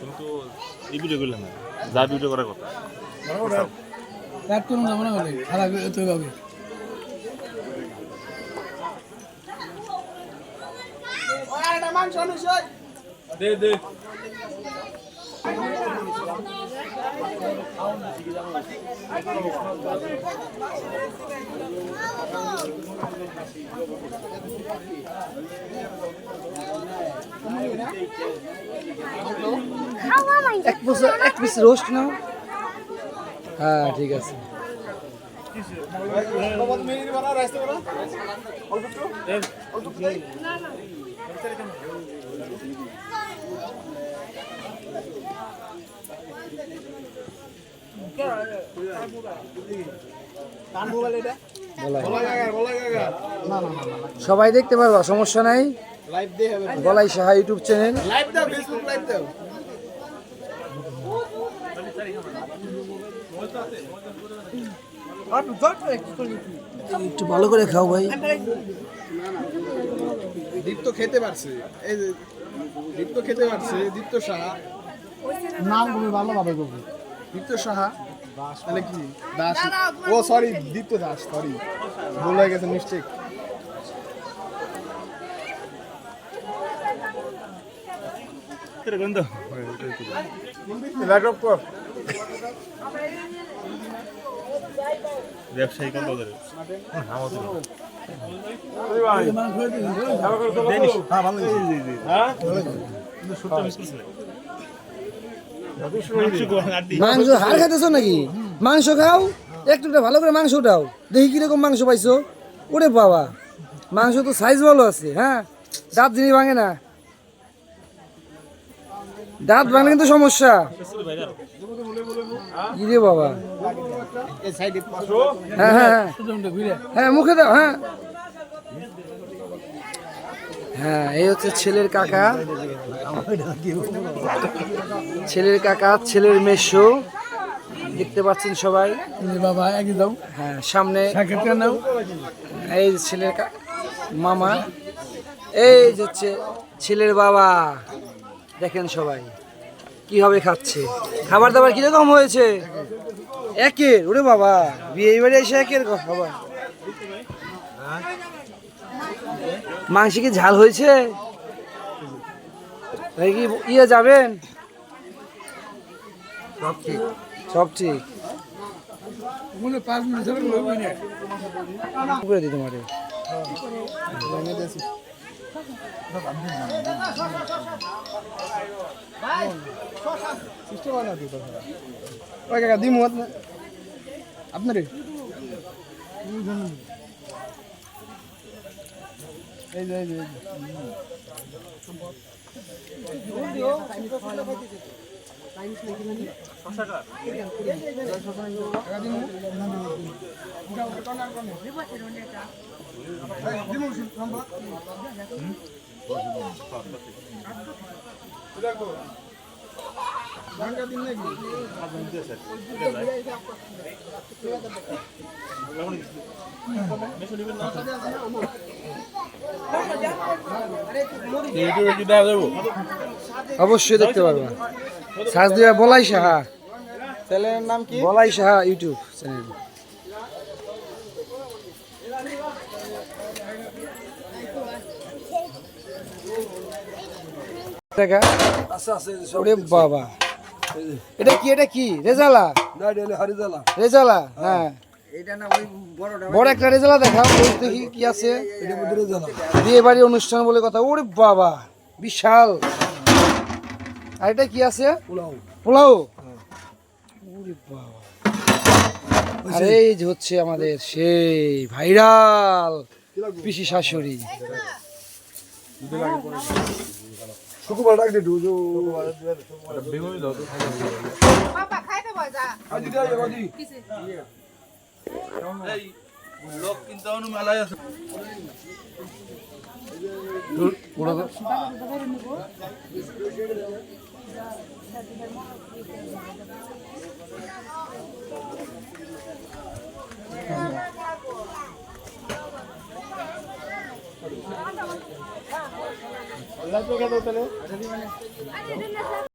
কিন্তু এই ভিডিও করলে না, যা ভিডিও করার কথা দে দে এক পিস রোস্ট নাও। হ্যাঁ ঠিক আছে। সবাই দেখতে পারবা, সমস্যা নাই। গলাই সাহা ইউটিউব চ্যানেল। একটু ভালো করে খাও ভাই। দীপ্ত খেতে পারছে, এই যে দীপ্ত খেতে পারছে। দীপ্ত সাহা নাম তুমি ভালোভাবে করবে। দীপ্ত সাহা তাহলে কি দাস? ও সরি, দীপ্ত দাস, সরি, ভুল হয়ে গেছে, মিস্টেক। ব্যবসায়ী কত করে মাংস হার খাইতেছো নাকি? মাংস খাও, একটু ভালো করে মাংস উঠাও, দেখি কিরকম মাংস পাইছো। ওরে বাবা, মাংস তো সাইজ ভালো আছে। হ্যাঁ, দাঁত জিনিস ভাঙে না, দাঁত ভাঙলে কিন্তু সমস্যা। কি রে বাবা, হ্যাঁ হ্যাঁ হ্যাঁ, মুখে দাও। হ্যাঁ হ্যাঁ, এই হচ্ছে ছেলের কাকা, ছেলের কাকা, ছেলের মেশো, দেখতে পাচ্ছেন সবাই। বাবা একই দাও। হ্যাঁ, সামনে এই ছেলের মামা, এই যে হচ্ছে ছেলের বাবা। দেখেন সবাই কিভাবে খাচ্ছে। খাবার দাবার কিরকম হয়েছে? একের। ওরে বাবা, বিয়ে বাড়ি এসে একের খাবার। মাংস কি ঝাল হয়েছে? কি ইয়ে যাবেন? সব ঠিক করে দিই তোমারে। আপনার এই যে অবশ্যই দেখতে পারবা। সার্চ দিবা বলাই সাহা। চ্যানেলের নাম কি? বলাই সাহা ইউটিউব চ্যানেল। ওরে বাবা, এটা কি? এটা কি রেজালা? রেজালা, হ্যাঁ। বড় একটা রেজালা দেখাও, দেখি কি আছে। বিয়ে বাড়ির অনুষ্ঠান বলে কথা। ওরে বাবা, বিশাল। আর এটা কি আছে? পোলাও। ওরে বাবা, আর এই যে হচ্ছে আমাদের সেই ভাইরাল পিসি শাশুড়ি। শুক্রবার ডাক দিই দুজো বেগুনি দাও তো বাবা খাইতে বজা আজি দাও আজি কিসে এই লোক কিন্তু অনু মেলায় আছে পুরো লাইট রেখে দাও তাহলে।